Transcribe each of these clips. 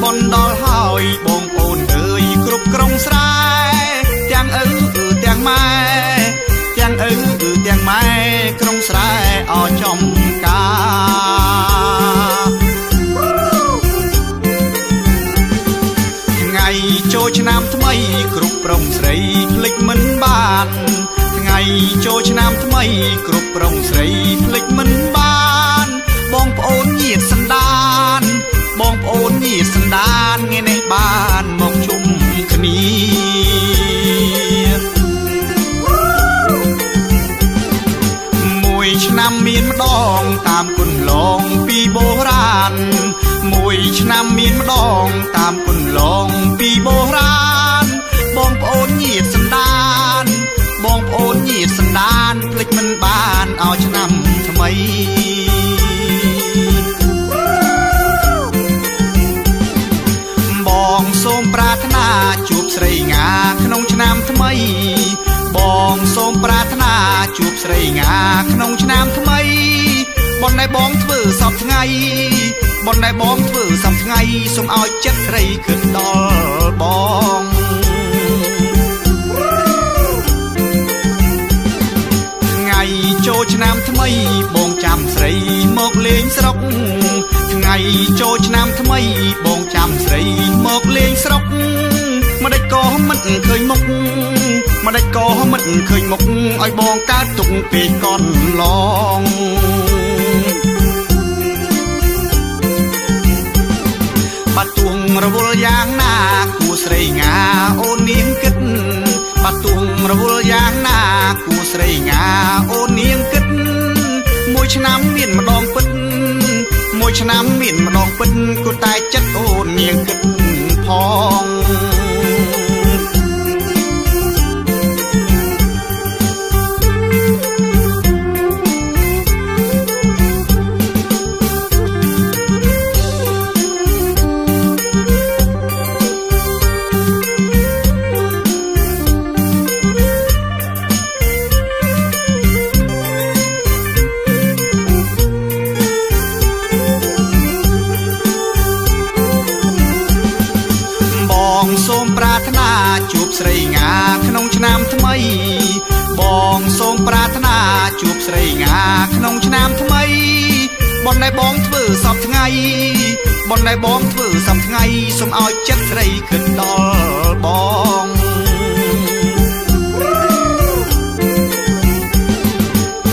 បនដល់ហើយបងប្អូនអើយគ្រប់ក្រុងស្រែទាំងឪទាំងម៉ែទាំងឪទាំងម៉ែក្រុងស្រែអចំការថ្ងៃចូលឆ្នាំថ្មីគ្រប់ប្រុងស្រីភ្លេចមិនបានថ្ងៃចូលឆ្នាំថ្មីគ្រប់ប្រុងស្រីភ្លេចមិនបានបងប្អូនញាតិសន្តានបងប្អូនញាតិសន្តានថ្ងៃនេះបានមកជុំគ្នាមួយឆ្នាំមានម្ដងតាមគុណឡងពីបុរាណមួយឆ្នាំមានម្ដងតាមគុណឡងពីបុរាណបងប្អូនញាតិសន្តានបងប្អូនញាតិសន្តានភ្លេចមិនបានឲ្យឆ្នាំថ្មីបងសូមប្រាថ្នាជួបស្រីងាក្នុងឆ្នាំថ្មីបងសូមប្រាថ្នាជួបស្រីងាក្នុងឆ្នាំថ្មីបុណ្យដែលបងធ្វើសពថ្ងៃបុណ្យដែលបងធ្វើសពថ្ងៃសូមឲ្យចិត្តស្រីគិតដល់បងថ្ងៃចូលឆ្នាំថ្មីបងចាំស្រីមកលេងស្រុកថ្ងៃចូលឆ្នាំថ្មីបងចាំស្រីមកលេងស្រុកម្ដេចក៏មិនឃើញមុខម្ដេចក៏មិនឃើញមុខឲ្យបងកើតទុកពេកកន្លងបាត់ទួងរវល់យ៉ាងណាគួស្រីងាអូននាងគិតបាត់ទួងរវល់យ៉ាងណាគួស្រីងាអូននាងគិតមួយឆ្នាំមានម្ដងពិតមួយឆ្នាំមានម្ដងពិតគួរតែចិត្តអូននាងគិតផងសូមប្រាថ្នាជួបស្រីងាក្នុងឆ្នាំថ្មីបងសូមប្រាថ្នាជួបស្រីងាក្នុងឆ្នាំថ្មីបុណ្យដែលបងធ្វើសពថ្ងៃបុណ្យដែលបងធ្វើសពថ្ងៃសូមឲ្យចិត្តស្រីគិតដល់បង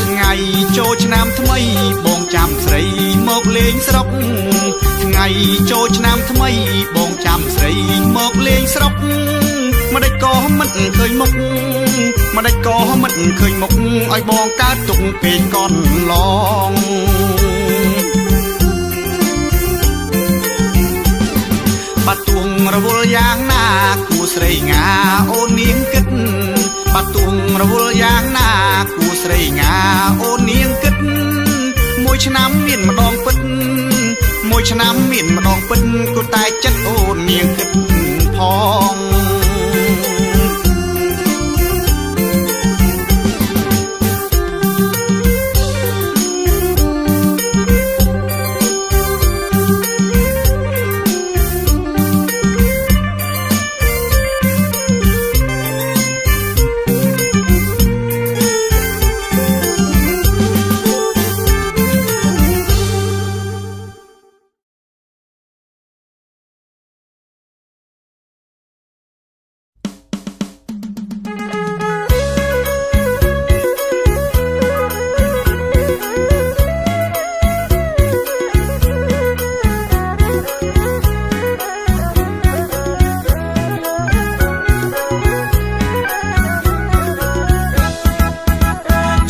ថ្ងៃចូលឆ្នាំថ្មីបងចាំស្រីមកលេងស្រុកថ្ងៃចូលឆ្នាំថ្មីបងចាំស្រីមកលេងស្រុកម្ដេចក៏មិនឃើញមុខម្ដេចក៏មិនឃើញមុខឲ្យបងកើតទុកពេកកន្លងបាត់ទួងរវល់យ៉ាងណាគួស្រីងាអូននាងគិតបាត់ទួងរវល់យ៉ាងណាគួស្រីងាអូននាងគិតមួយឆ្នាំមានម្ដងពិតមួយឆ្នាំមានម្ដងពិតគួរតែចិត្តអូននាងគិតផង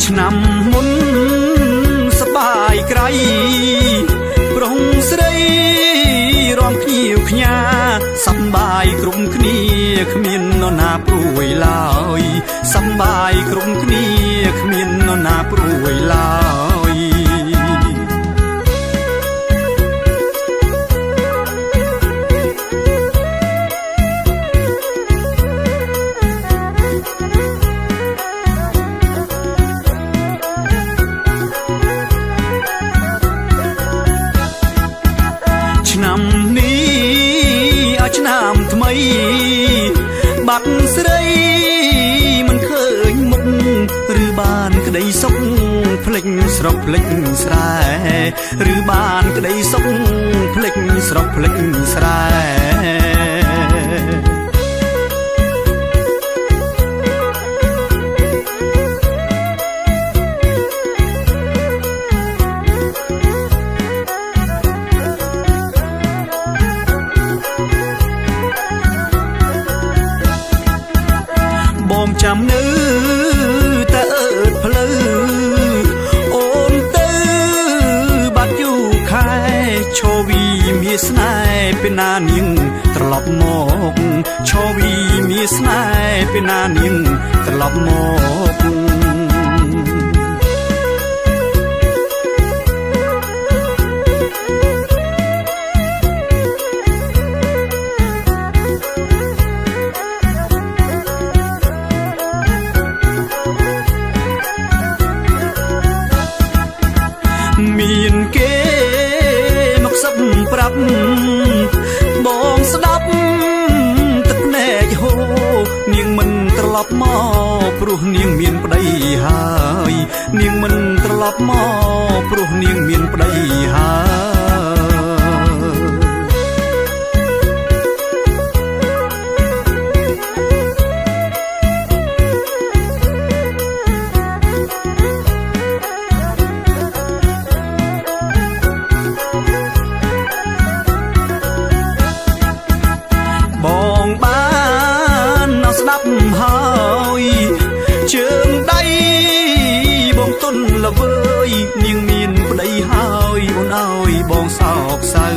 ឆ្នាំមុនសបាយក្រៃប្រុងស្រីរំភ្ញៀវខ្ញាសប្បាយគ្រប់គ្នាគ្មាននរណាព្រួយឡើយសប្បាយគ្រប់គ្នាគ្មាននរណាព្រួយឡើយឆ្នាំនេះ ស្រីមិនឃើញមុខឬបានក្តីសុខភ្លេចស្រុកភ្លេចស្រែឬបានក្តីសុខភ្លេចស្រុកភ្លេចស្រែបងចាំនៅតែអើតផ្លូវអូនទៅបាត់យូរខែឈរវីមាស្នេហ៍ពេលណានាងត្រឡប់មកឈរវីមាស្នេហ៍ពេលណានាងត្រឡប់មកមានគេមកសឹបប្រាប់បងស្ដាប់ទឹកភ្នែកហូរនាងមិនត្រឡប់មកព្រោះនាងមានប្តីហើយនាងមិនត្រឡប់មកព្រោះនាងមានប្តីបងបាននៅស្ដាប់ហើយជើងដៃបងទុនល្វើយនាងមានប្តីហើយអូនអើយបងសោកសៅ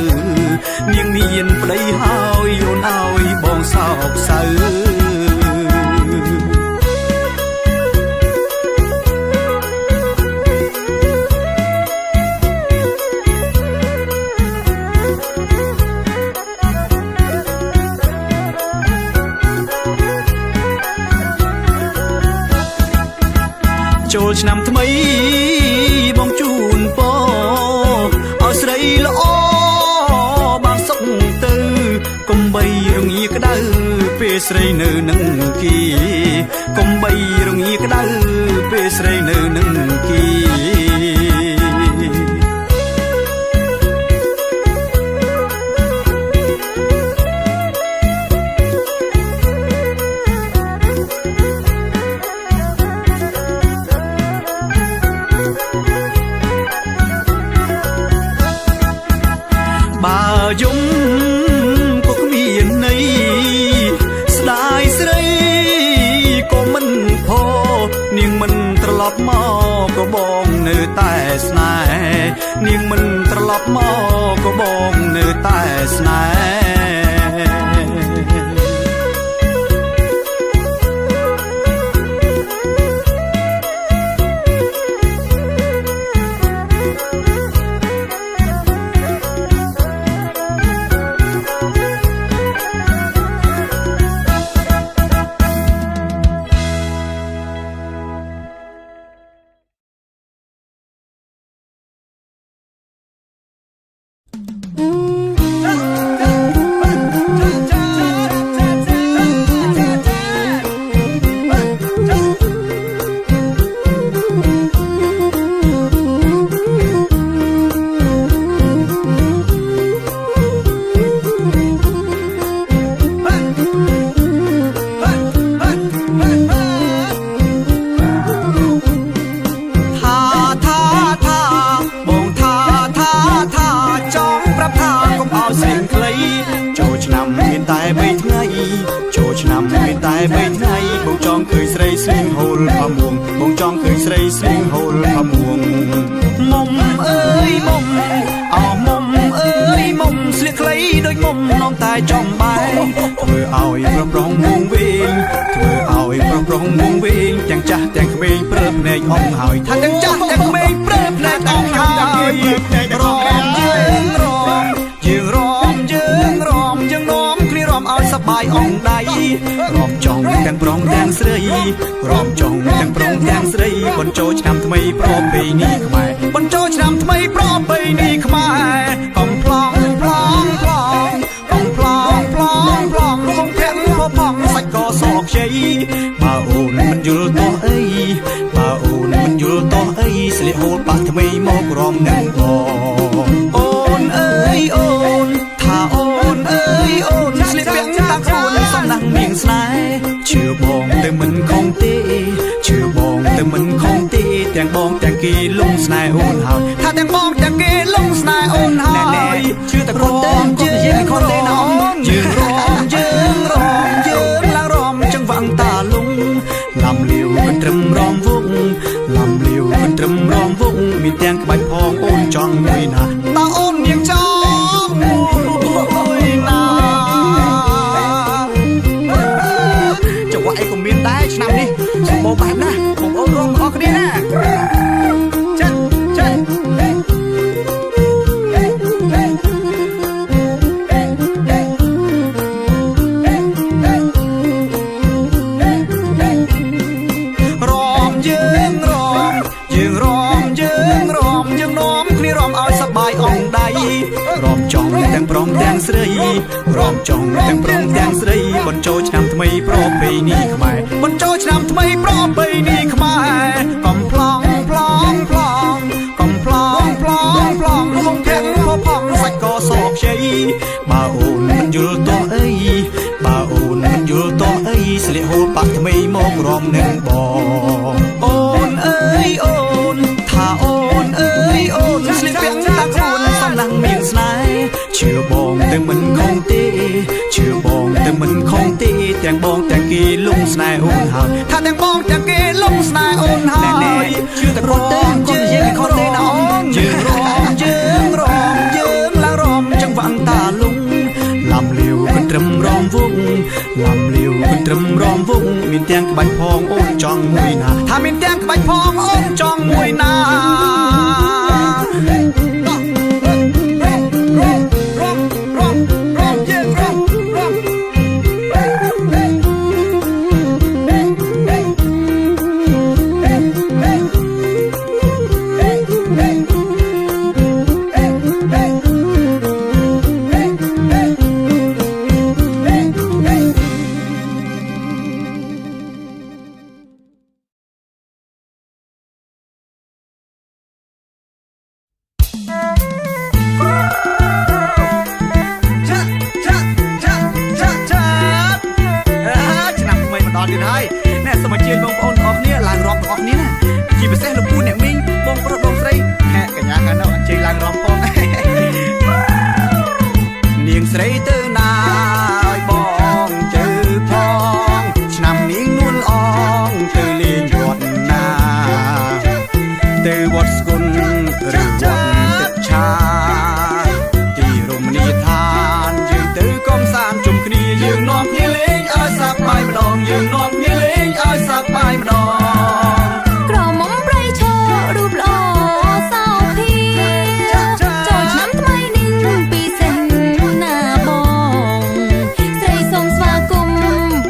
នាងមានប្តីហើយអូនអើយបងសោកសៅចូលឆ្នាំថ្មីបងជូនពរឲ្យស្រីល្អបានសុខទៅកុំបីរងាក្តៅពេលស្រីនៅនឹងគេកុំបីរងាក្តៅពេលស្រីនៅនឹងគេបើយំក៏គ្មានន័យស្ដាយស្រីក៏មិនផនាងមិនត្រឡប់មកក៏បងនៅតែស្នេហ៍នាងមិនត្រឡប់មកក៏បងនៅតែស្នេចូលឆ្នាំមានតែ3ថ្ងៃចូលឆ្នាំមានតែ3ថ្ងៃបងចង់ឃើញស្រីស្លៀងហូលផាមួងបងចង់ឃើញស្រីស្លៀងហូលផាមួងមុំអើយមុំអោមុំអើយមុំស្លៀកខ្លីដូចមុំនំតែចំបែកធ្វើឲ្យប្រុសវងវែងធ្វើឲ្យប្រុសវងវែងទាំងចាស់ទាំងក្មេងព្រើភ្នែកអងហើយថាទាំងចាស់ទាំងក្មេងព្រើភ្នែកអងហើយរំយើងរំយើងរំយើងរំយើងនាំគ្នារំឲ្យសប្បាយអងដៃរំចង់ទាំងប្រុសទាំងស្រីរំចង់ទាំងប្រុសទាំងស្រីបញ្ចូលឆ្នាំថ្មីប្រពៃណីខ្មែរបញ្ចូលឆ្នាំថ្មីប្រពៃណីខ្មែរកំប្លង់ប្លង់ប្លង់កំប្លង់ប្លង់ប្លង់កុំធាក់ផផងសាច់កសខ្ជិ បើអូនមិនយល់តោះអីបើអូនមិនយល់តោះអីស្លៀកហូលបាក់ថ្មីមករំនឹងបងអូនអើយអូនថាអូនអើយអូនស្លៀកពាក់តាំងខ្លួនសំណាំងនាងស្នេហ៍ជឿបងតែមិនខំទេជឿបងតែមិនខំទេទាំងបងទាំងគេលងស្នេហ៍អូនហើយថាទាំងបងទាំងគេលងស្នេហ៍អូនហើយជឿតែខ្លួនទេយើងខំទេណោយើងរំយើងឡើងរំចង្វាក់តាលងលំលាវមិនត្រឹមរំវងលំលាវមិនត្រឹមរំវងមានទាំងក្បាច់ផងអូនចង់មួយណាតើអូននាងចង់មួយណាចង្វាក់អីក៏មានដែរឆ្នាំនេះសម្បូរបែបណាបងប្អូនរួមអរគ្នាណាចាចារំចង់ទាំងព្រមទាំងស្រីរំចង់ទាំងព្រមទាំងស្រីបញ្ចូលឆ្នាំថ្មីប្រពៃណីខ្មែរបញ្ចូលឆ្នាំថ្មីប្រពៃណីខ្មែរកំប្លង់ប្លង់ប្លង់កំប្លង់ប្លង់ប្លង់ហងធាក់ផផងសាច់កសខ្ចីបើអូនមិនយល់តោះអីបើអូនមិនយល់តោះអីស្លៀកហូលបាក់ថ្មីមករំនឹងបងអូនអើយអូនថាអូនអើយអូនស្លៀកពាក់តាំងខ្លួនសំណាំងមានស្នេហ៍ជឿបងតែមិនខំទេជឿបងតែមិនខំទេទាំងបងទាំងគេលងស្នេហ៍អូនហើយថាទាំងបងទាំងគេលងស្នេហ៍អូនហើយជឿតែខ្លួនទេយើងខំទេណោយើងរំយើងឡើងរំចង្វាក់តាលងលំលាវមិនត្រឹមរំវងលំលាវមិនត្រឹមរំវងមានទាំងក្បាច់ផងអូនចង់មួយណាថាមានទាំងក្បាច់ផងអូនចង់មួយណាទៀតហើយណែសូមអញ្ជើញបងប្អូនទាំងអស់គ្នាឡើងរំទាំងអស់គ្នាណាជាពិសេសលោកពូអ្នកមីងបងប្រុសបងស្រីហេកញ្ញាខាងនោះអញ្ជើញឡើងរំផងនាងស្រីទៅណាឲ្យបងទៅផងឆ្នាំនាងនួនអងទៅលេងវត្តណាទៅវត្តស្គុនឬវត្តទឹកឆាទីរមណីយដ្ឋានយើងទៅកំសាន្តជុំគ្នាយើងនាំគ្នាលេងឲ្យសប្បាយម្ដងយើងនាំគ្នាលេងឲ្យសប្បាយម្ដងក្រមុំប្រៃឈររូបល្អសោភីចូលឆ្នាំថ្មីនេះពិសេសណាបងស្រីសូមស្វាគមន៍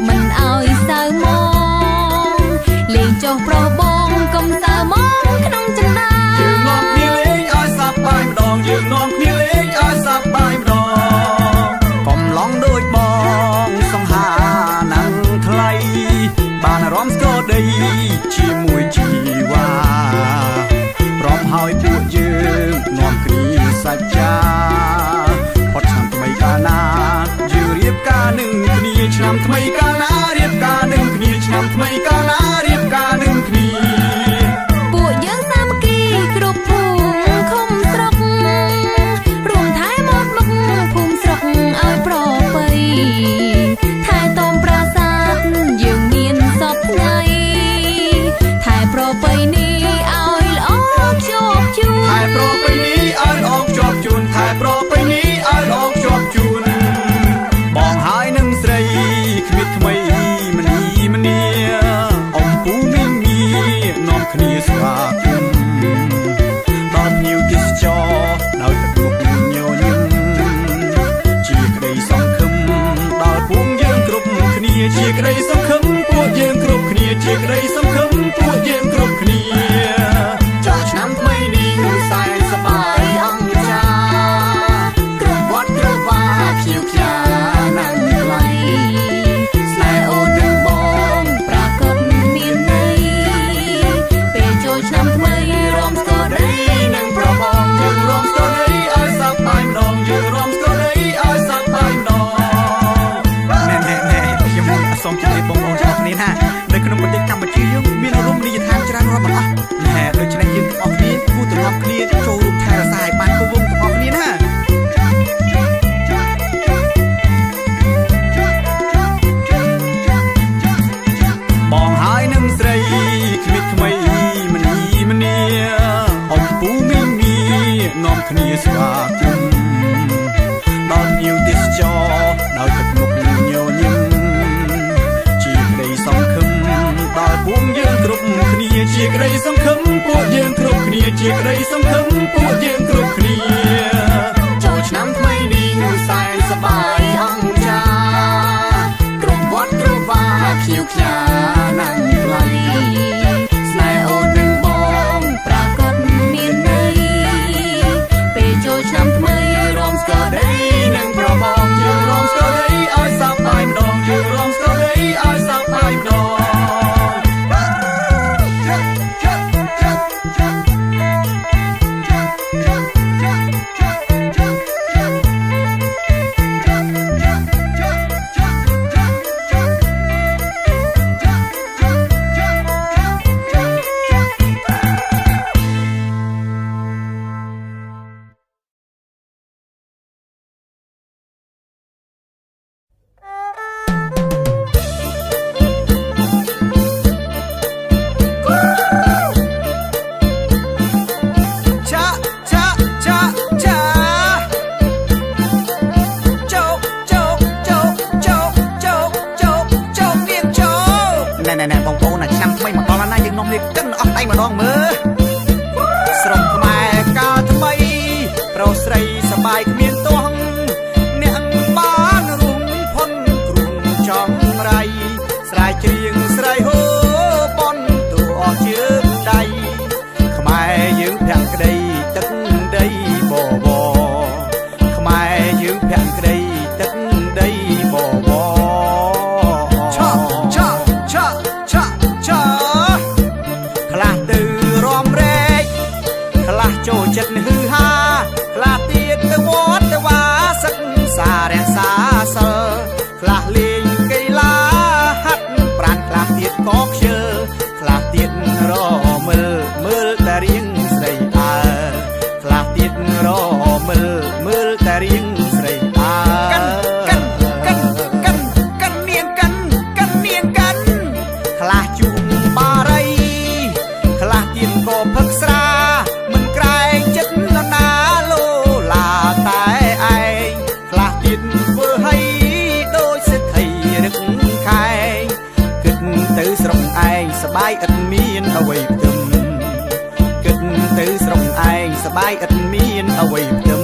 មិនឲ្យសៅមកលេងចុះប្រុសបងកុំសៅមកក្នុងចិន្តាយើងនាំគ្នាលេងឲ្យសប្បាយម្ដងយើងនាំគ្នាលេងឲ្យសប្បាយម្ដងកំឡងដូចបងសង្ហាណាំងថ្លៃបានអារម្មណ៍ស្គាល់ដីជាមួយជីវ៉ាព្រមហើយពួកយើងនាំគ្នាសច្ចាផុតឆ្នាំថ្មីកាលណាយើងរៀបការនឹងគ្នាឆ្នាំថ្មីកាលណារៀបការនឹងគ្នាឆ្នាំថ្មីកាលណារៀបការនឹងគ្នាពួកយើងសាមគ្គីគ្រប់ភូមិឃុំស្រុករួមថែមាត់មុខភូមិស្រុកឲ្យប្រពៃថែតមប្រាសាទយើងមានសពថ្ងៃថែប្រ ស្វាគមន៍ដល់ញៀវទេសចរដោយទឹកមុខញញឹមជាក្តីសង្ឃឹមដល់ពួកយើងគ្រប់គ្នាជាក្តីសង្ឃឹមពួកយើងគ្រប់គ្នាជាក្តីសង្ឃឹមពួកយើងគ្រប់គ្នាចូលឆ្នាំថ្មីនេះសែនសប្បាយអង្គចាគ្រប់វត្តគ្រប់វាខៀវខ្យាណាស់ថ្លៃស្នេហ៍អូននឹងបងប្រាកដមានន័យពេលចូលឆ្នាំថ្មីរំស្គាល់ដីនឹងប្របងយើងរំស្គាល់ដីឲ្យសប្បាយម្ដងយើងរំស្គាល់ដីឲ្យសប្បាយម្ដងណែបងប្អូនឆ្នាំថ្មីមកដល់ណាយើងនាំគ្នាកិនអស់ដៃម្ដងមើលស្រំខ្មែរកាលថ្មីប្រុសស្រីសប្បាយគ្មានទាស់អ្នកបានរួមផុនគ្រួងចំរៃស្រែច្រៀងស្រែហូបនទូអស់ជើងដៃខ្មែរយើងភក្តីទឹកដីបបខ្មែរយើងភក្តីទឹកដីបបចូលចិត្តហឺហាខ្លះទៀតទៅវត្តទៅវាសិក្សារក្សាសិលខ្លះលេងកីឡាហាត់ប្រាណខ្លះទៀតក៏ខ្ជិលខ្លះទៀតរមើលមើលតែរៀងស្រីអើខ្លះទៀតរមើលមើលតែរៀងស្រីអើកាន់នាងកាន់ខ្លះជុំបារីខ្លះទៀតក៏ផឹកស្រាស្រុកឯងសបាយឥតមានអ្វីផ្ទឹមគិតទៅស្រុកឯងសបាយឥតមានអ្វីផ្ទឹម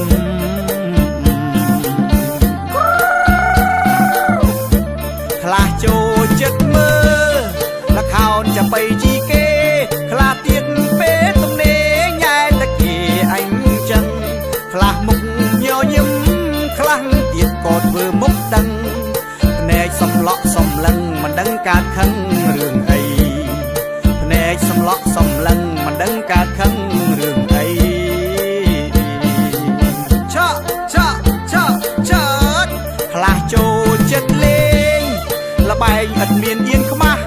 ខ្លះចូលចិត្តមើលល្ខោនចាប៉ីជីគេខ្លះទៀតពេលទំនេរញ៉ែតាគេអញចឹងខ្លះមុខញញឹមខ្លះទៀតក៏ធ្វើមុខដឹងភ្នែកសំឡក់សំឡឹងមិនដឹងកើតខឹងរឿងអីភ្នែកសំឡក់សំឡឹងមិនដឹងកើតខឹងរឿងអីឆាខ្លះចូលចិត្តលេងលបែងឥតមានអៀនខ្មាស់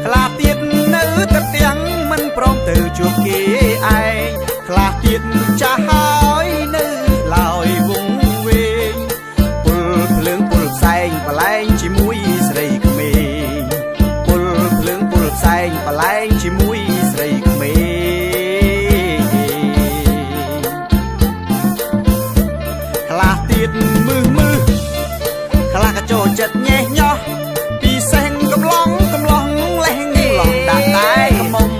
ខ្លះទៀតនៅតែទាំងមិនព្រមទៅជួបគេឯងខ្លះទៀតចាស់ហើយនៅឡើយវងវែងពុលភ្លើងពុលផ្សែងបលែងជាមួយស្រីក្មេងពុលភ្លើងពុលផ្សែងបលែងជាមួយស្រីក្មេងខ្លះទៀតមើលខ្លះក៏ចូលចិត្តញ៉េះញោះពីសេះកំឡងលេះឡងដាក់តែកំមុំ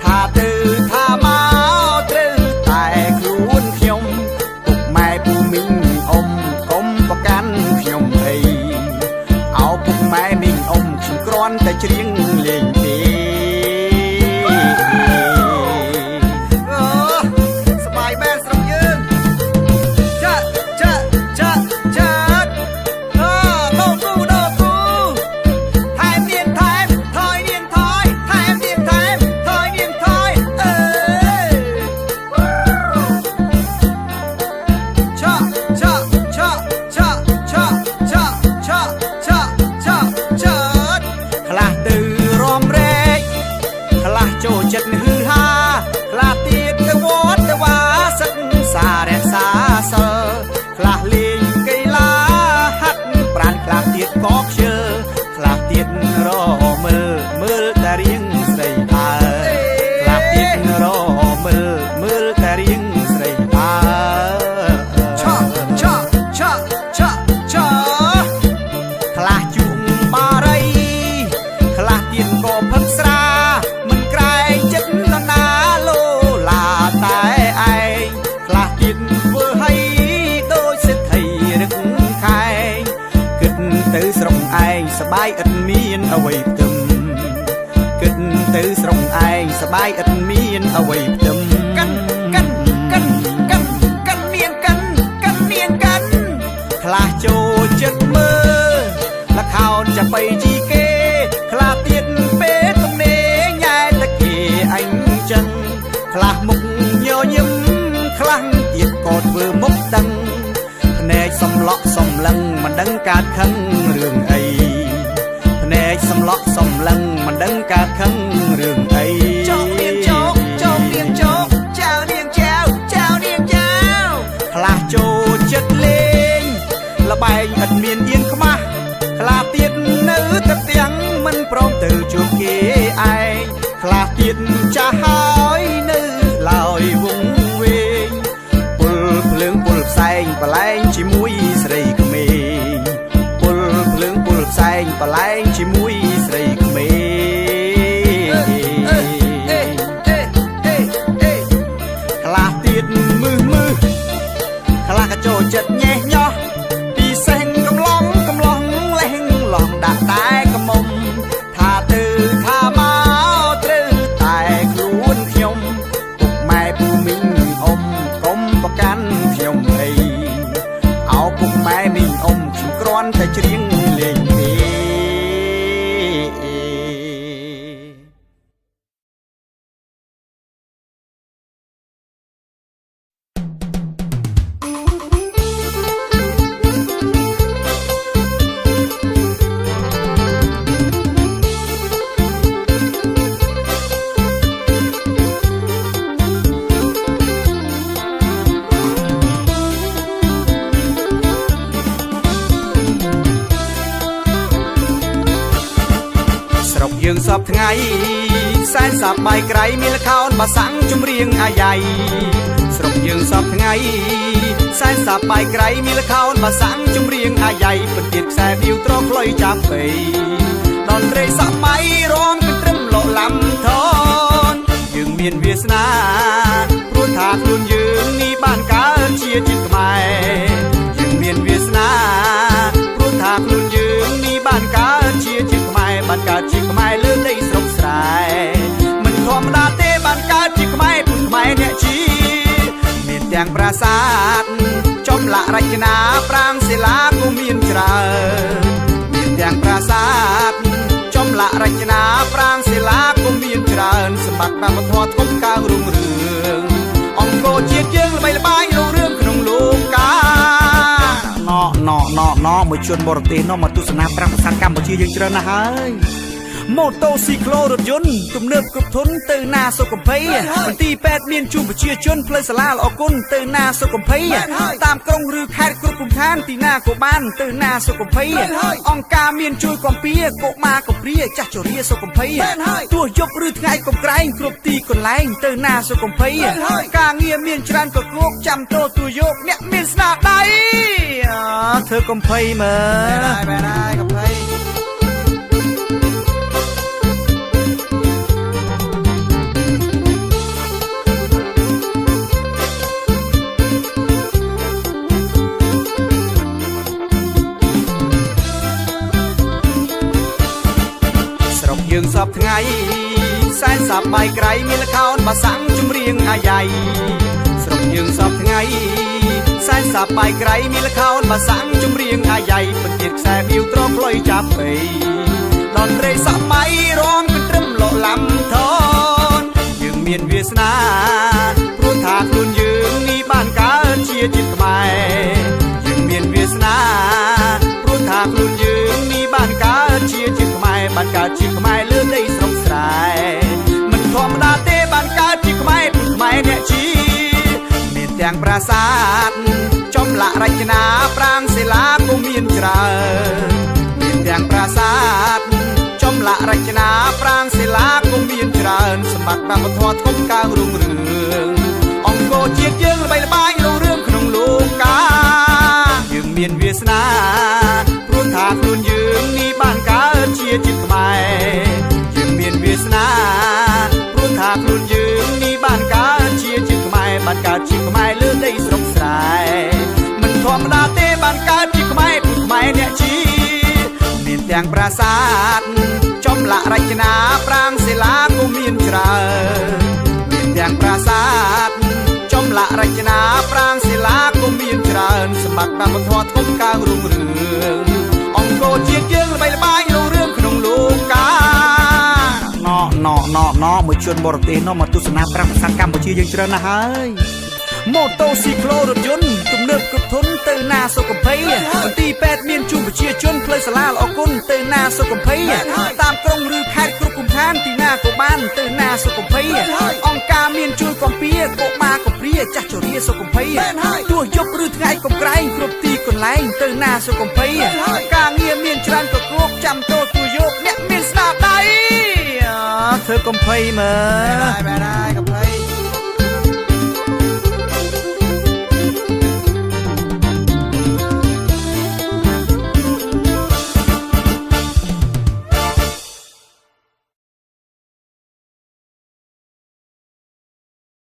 ថាទៅថាមកត្រូវតែខ្លួនខ្ញុំពុកម៉ែពូមីងអ៊ំកុំប្រកាន់ខ្ញុំអីអោពុកម៉ែមីងអ៊ំខ្ញុំគ្រាន់តែច្រៀងលេងទេសប្បាយបែបស្រុកយើងចាដោគូថែមនាងថែមថយនាងថយថែមនាងថែមថយនាងថយឆាខ្លះទៅរំរែកខ្លះចូលចិត្តហឺហាខ្លះទៀតទៅវត្តទៅវាសិក្សារក្សាសិលខ្លះលេងកីឡាហាត់ប្រាណខ្លះទៀតក៏ខ្ជិលខ្លះទៀតរមើលតែរៀងស្រីអើខ្លះទៀតរមើលតែរៀងស្រីអើ បាយឥតមានអ្វីផ្ទឹមគិតទៅស្រុកឯងសបាយឥតមានអ្វីផ្ទឹមកាន់ខ្លះចូលចិត្តមើលលខោនចាប់បីជីគេខ្លះទៀតពេលទំនេរញ៉ែតគេអញចឹងខ្លះមុខញញឹមខ្លះទៀតក៏ធ្វើមុខដឹងភ្នែកសំឡក់សំឡឹងមិនដឹងកើតខឹងរឿងអីភ្នែកសំឡក់សំឡឹងមិនដឹងកើតខឹងរឿងអីចោកនាងចោកចោកនាងចោកចៅនាងចៅចៅនាងចៅខ្លះចូលចិត្តលេងល្បែងឥតមានអៀនខ្មាស់ខ្លះទៀតនៅតែទាំងមិនព្រមទៅជួបគេឯងខ្លះទៀតចាស់ហើយនៅឡើយវងវែងពលភ្លើងពលផ្សែងបលែងជាមួយស្រីក្មេងពលភ្លើងពលផ្សែងបលែងជាមួយស្រីក្មេងខ្លះទៀតមើលខ្លះក៏ចូលចិត្តញ៉េះញោះសេងកំឡុងលេងឡងដាក់តែកំមុំថាទៅថាមកត្រូវតែខ្លួនខ្ញុំពុកម៉ែពូមីងអ៊ំកុំប្រកាន់ខ្ញុំអីអោពុកម៉ែមីងអ៊ំខ្ញុំគ្រាន់តែច្រៀងលេងទេយើងសពថ្ងៃសែនសាប់បាយក្រៃមានលខោនបាសាំងជំរៀងអាយ៉ៃស្រុកយើងសពថ្ងៃសែនសាប់បាយក្រៃមានលខោនបាសាំងជំរៀងអាយ៉ៃពិតទៀតខ្សែវាវត្រផ្លុយចាប់ពេតនត្រីសម័យរំកន្ទ្រឹមលោកឡាំថនយើងមានវាសនាព្រោះថាខ្លួនយើងនេះបានកើតជាជាតិខ្មែរយើងមានវាសនាព្រោះថាខ្លួនយើងនេះបានកើតជាជាតិខ្មែរបានកើតជាខ្មែរលើដីស្រុកស្រែមិនធម្មតាទេបានកើតជាខ្មែរពុនខ្មែរអ្នកជាមានទាំងប្រាសាទចំលាក់រចនាប្រាង្គសិលាក៏មានច្រើនមានទាំងប្រាសាទចំលាក់រចនាប្រាង្គសិលាក៏មានច្រើនសម្បត្តិវប្បធម៌ធំកើងរុងរឿងអង្គរជាតិយើងល្បីល្បាញរុងរឿងក្នុងលោកកាណមួយជនបរទេសមកទស្សនាប្រាង្គប្រាសាទកម្ពុជាយើងច្រើនណាស់ហើយម៉ូតូស៊ីក្លូរថយន្តទំនើបគ្រប់ធុនទៅណាសុខភ័យមន្ទីរពេទ្យមានជួបប្រជាជនផ្លូវសាលាល្អគុណទៅណាសុខភ័យតាមក្រុងឬខេត្តគ្រប់គ្រងឋានទីណាក៏បានទៅណាសុខភ័យអង្គការមានជួយកំពីកុមារកំព្រាចាស់ជរាសុខភ័យទោះយប់ឬថ្ងៃកំក្រែងគ្រប់ទីកន្លែងទៅណាសុខភ័យការងារមានច្រើនក៏គោកចាំទោទូយកអ្នកមានស្នាដៃធ្វើកំភ័យមើលបែរហើយកំភ័យយើងសពថ្ងៃសែនសាប់បាយក្រៃមានលខោនបាសាំងជំរៀងអាយ៉ៃស្រុកយើងសពថ្ងៃសែនសាប់បាយក្រៃមានលខោនបាសាំងជំរៀងអាយ៉ៃពិតទៀតខ្សែវាវត្រផ្លុយចាប់ពេតនត្រីសម័យរំកន្ទ្រឹមលោកឡាំថនយើងមានវាសនាព្រោះថាខ្លួនយើងនេះបានកើតជាជាតិខ្មែរយើងមានវាសនាព្រោះថាខ្លួនយើងនេះបានកើតជាជាតិខ្មែរបានកើតជាខ្មែរលើដីស្រុកស្រែមិនធម្មតាទេបានកើតជាខ្មែរពុនខ្មែរអ្នកជាមានទាំងប្រាសាទចំលាក់រចនាប្រាង្គសិលាក៏មានច្រើនមានទាំងប្រាសាទចំលាក់រចនាប្រាង្គសិលាក៏មានច្រើនសម្បត្តិវប្បធម៌ធំកើងរុងរឿងអង្គរជាតិយើងល្បីល្បាញរុងរឿងក្នុងលោកកាយើងមានវាសនាព្រោះថាខ្លួនយើងនេះបានកើតជាជាតិខ្មែរយើងមានវាសនាព្រោះថាខ្លួនយើងនេះបានកើតជាជាតិខ្មែរបានកើតជាខ្មែរលើដីស្រុកស្រែមិនធម្មតាទេបានកើតជាខ្មែរពុនខ្មែរអ្នកជាមាន ទាំងប្រាសាទចំលាក់រចនាប្រាង្គសិលាក៏មានច្រើនមានទាំងប្រាសាទចំលាក់រចនាប្រាង្គសិលាក៏មានច្រើនសម្បត្តិតាមវប្បធម៌ធំកើងរុងរឿងអង្គរជាតិយើងល្បីល្បាញរុងរឿងក្នុងលោកកាណមួយជនបរទេសមកទស្សនាប្រាសាទកម្ពុជាយើងច្រើនណាស់ហើយម៉ូតូស៊ីក្លូរថយន្តទំនើបគ្រប់ធន់ទៅណាសុខភ័យមន្ទីរពេទ្យមានជួបប្រជាជនផ្លូវសាលាល្អគុណទៅណាសុខភ័យតាមក្រុងឬខេត្តគ្រប់គុំឋានទីណាក៏បានទៅណាសុខភ័យអង្គការមានជួយកំពីកុមារកំព្រាចាស់ជរាសុខភ័យទោះយប់ឬថ្ងៃកំក្រែងគ្រប់ទីកន្លែងទៅណាសុខភ័យការងារមានច្រើនក៏គោកចាំតោទួយកអ្នកមានស្នាដៃធ្វើកំភ័យមើលបែរកំភ័យ